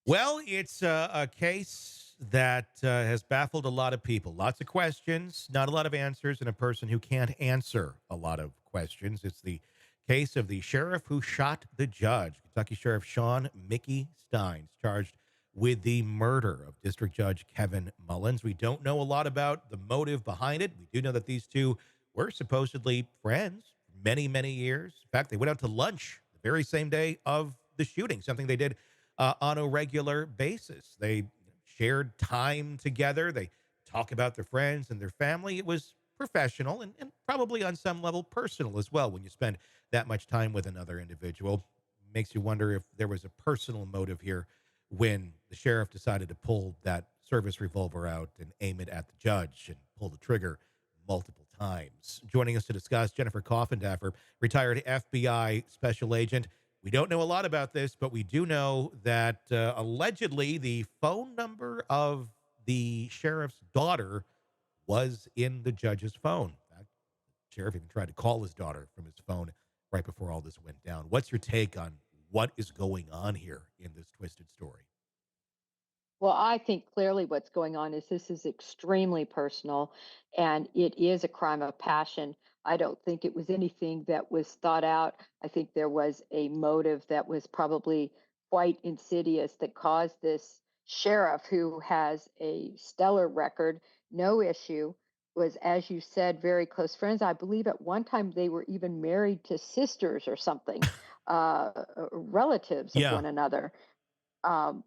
Well, it's a case that has baffled a lot of people. Lots of questions, not a lot of answers, and a person who can't answer a lot of questions. It's the case of the sheriff who shot the judge. Kentucky Sheriff Sean Mickey Steins charged with the murder of District Judge Kevin Mullins. We don't know a lot about the motive behind it. We do know that these two were supposedly friends for many, many years. In fact, they went out to lunch the very same day of the shooting, something they did on a regular basis. They shared time together. They talk about their friends and their family. It was professional and probably on some level personal as well when you spend that much time with another individual. Makes you wonder if there was a personal motive here when the sheriff decided to pull that service revolver out and aim it at the judge and pull the trigger multiple times. Joining us to discuss, Jennifer Coffindaffer, retired FBI special agent. We don't know a lot about this, but we do know that allegedly the phone number of the sheriff's daughter was in the judge's phone. In fact, the sheriff even tried to call his daughter from his phone right before all this went down. What's your take on what is going on here in this twisted story? Well, I think clearly what's going on is this is extremely personal and it is a crime of passion. I don't think it was anything that was thought out. I think there was a motive that was probably quite insidious that caused this sheriff, who has a stellar record, no issue, was, as you said, very close friends. I believe at one time they were even married to sisters or something, relatives of Yeah. one another. um,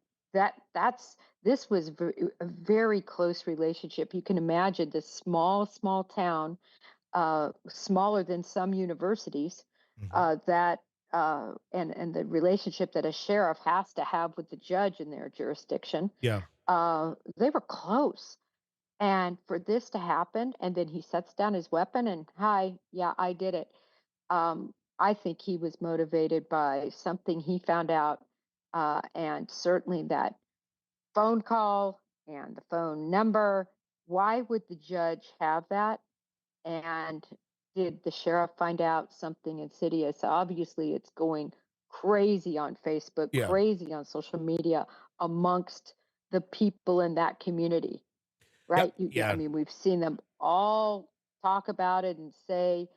that's this was a very close relationship. You can imagine this small town, smaller than some universities, Hmm. that and the relationship that a sheriff has to have with the judge in their jurisdiction. Yeah. They were close, and for this to happen, and then he sets down his weapon and, hi, yeah, I did it. I think he was motivated by something he found out, and certainly that phone call and the phone number. Why would the judge have that? And did the sheriff find out something insidious? Obviously, it's going crazy on Facebook, Yeah. crazy on social media amongst the people in that community, Yep. right? I Yeah. mean, we've seen them all talk about it and say,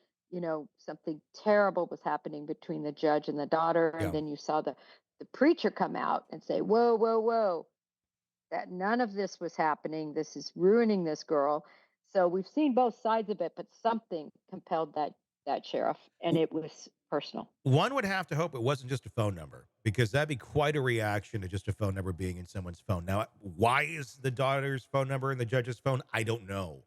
something terrible was happening between the judge and the daughter. And Yeah. then you saw the preacher come out and say, whoa, whoa, whoa, that none of this was happening. This is ruining this girl. So we've seen both sides of it, but something compelled that sheriff, and it was personal. One would have to hope it wasn't just a phone number because that'd be quite a reaction to just a phone number being in someone's phone. Now, why is the daughter's phone number in the judge's phone? I don't know.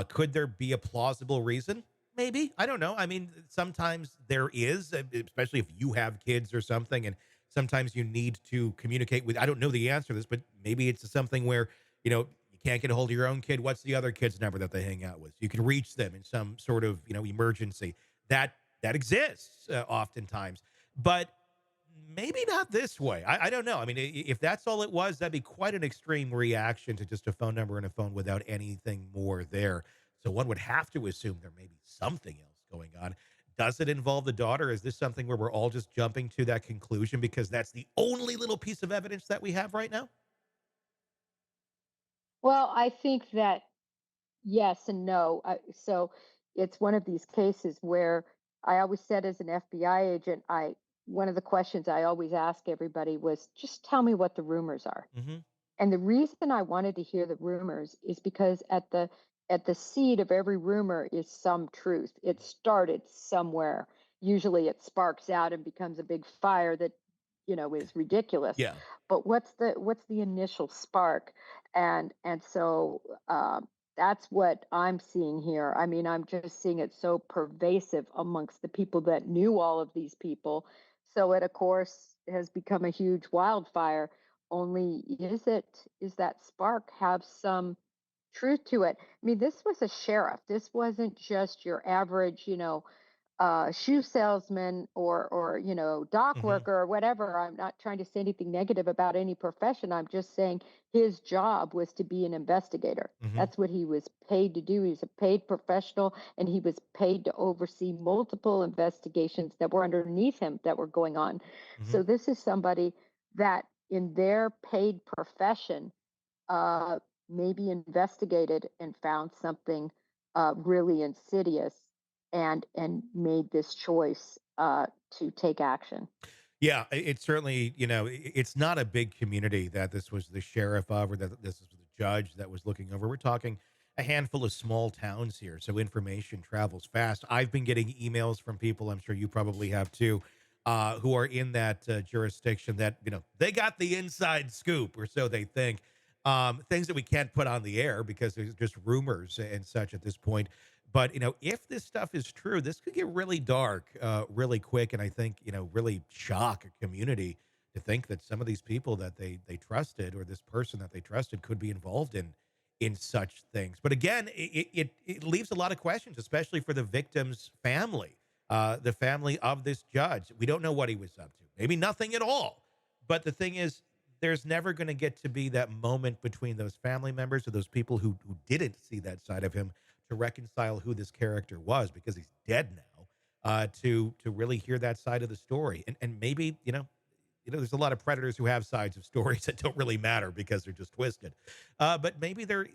Could there be a plausible reason? Maybe. I don't know. I mean, sometimes there is, especially if you have kids or something, and sometimes you need to communicate with. I don't know the answer to this, but maybe it's something where you can't get a hold of your own kid. What's the other kid's number that they hang out with? You can reach them in some sort of emergency. That exists oftentimes, but maybe not this way. I don't know. I mean, if that's all it was, that'd be quite an extreme reaction to just a phone number and a phone without anything more there. So one would have to assume there may be something else going on. Does it involve the daughter? Is this something where we're all just jumping to that conclusion because that's the only little piece of evidence that we have right now? Well, I think that yes and no. So it's one of these cases where I always said, as an FBI agent, I one of the questions I always ask everybody was, just tell me what the rumors are. Hmm. And the reason I wanted to hear the rumors is because at the seed of every rumor is some truth. It started somewhere. Usually it sparks out and becomes a big fire that, is ridiculous. Yeah. But what's the initial spark? And so that's what I'm seeing here. I mean, I'm just seeing it so pervasive amongst the people that knew all of these people. So it, of course, has become a huge wildfire. Only, is that spark have some truth to it? I mean, this was a sheriff. This wasn't just your average, shoe salesman or dock Hmm. worker or whatever. I'm not trying to say anything negative about any profession. I'm just saying his job was to be an investigator. Hmm. That's what he was paid to do. He's a paid professional, and he was paid to oversee multiple investigations that were underneath him that were going on. Hmm. So this is somebody that in their paid profession, uh, maybe investigated and found something really insidious, and made this choice to take action. Yeah, it's certainly, it's not a big community that this was the sheriff of, or that this was the judge that was looking over. We're talking a handful of small towns here, so information travels fast. I've been getting emails from people, I'm sure you probably have too, who are in that jurisdiction that, they got the inside scoop, or so they think. Things that we can't put on the air because there's just rumors and such at this point. But if this stuff is true, this could get really dark, really quick, and I think really shock a community to think that some of these people that they trusted, or this person that they trusted, could be involved in such things. But again, it leaves a lot of questions, especially for the victim's family, the family of this judge. We don't know what he was up to. Maybe nothing at all. But the thing is, there's never going to get to be that moment between those family members or those people who didn't see that side of him, to reconcile who this character was, because he's dead now, to really hear that side of the story. And maybe, there's a lot of predators who have sides of stories that don't really matter because they're just twisted. But maybe they're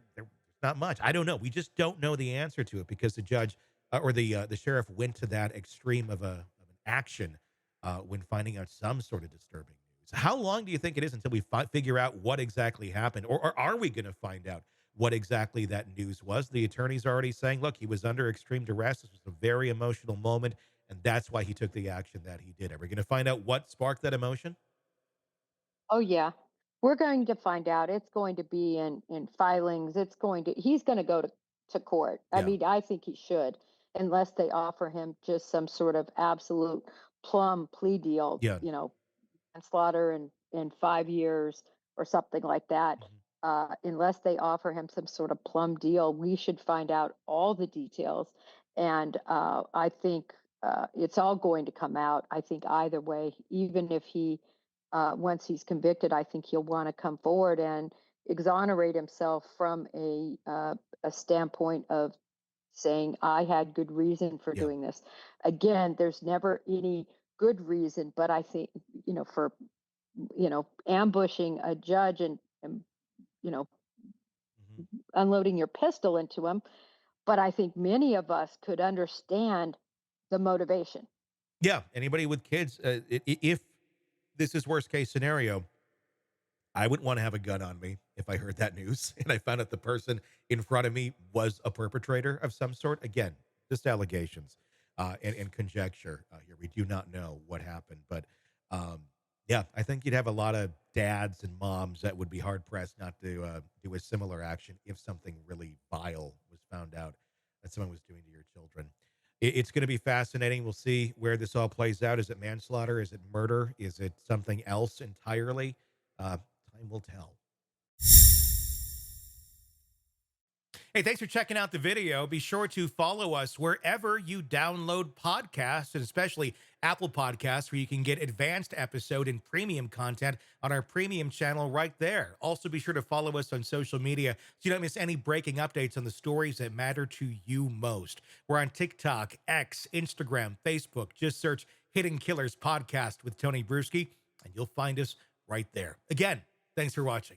not much. I don't know. We just don't know the answer to it, because the judge, or the sheriff, went to that extreme of an action when finding out some sort of disturbing news. How long do you think it is until we figure out what exactly happened, or are we going to find out what exactly that news was? The attorney's already saying, look, he was under extreme duress. This was a very emotional moment, and that's why he took the action that he did. Are we going to find out what sparked that emotion? Oh yeah. We're going to find out. It's going to be in filings. He's going to go to court. I Yeah. mean, I think he should, unless they offer him just some sort of absolute plum plea deal, Yeah. manslaughter in 5 years or something like that. Mhm. Unless they offer him some sort of plum deal, we should find out all the details. And I think it's all going to come out. I think either way, even if once he's convicted, I think he'll want to come forward and exonerate himself from a standpoint of saying, I had good reason for Yeah. doing this. Again, there's never any good reason, but I think, for, ambushing a judge and you know, Mhm. unloading your pistol into him. But I think many of us could understand the motivation. Yeah. Anybody with kids, if this is worst case scenario, I wouldn't want to have a gun on me if I heard that news and I found out the person in front of me was a perpetrator of some sort. Again, just allegations and conjecture here. We do not know what happened, but um, yeah, I think you'd have a lot of dads and moms that would be hard pressed not to do a similar action if something really vile was found out that someone was doing to your children. It's going to be fascinating. We'll see where this all plays out. Is it manslaughter? Is it murder? Is it something else entirely? Time will tell. Hey, thanks for checking out the video. Be sure to follow us wherever you download podcasts, and especially Apple Podcasts, where you can get advanced episode and premium content on our premium channel right there. Also, be sure to follow us on social media so you don't miss any breaking updates on the stories that matter to you most. We're on TikTok, X, Instagram, Facebook. Just search Hidden Killers Podcast with Tony Bruschi, and you'll find us right there. Again, thanks for watching.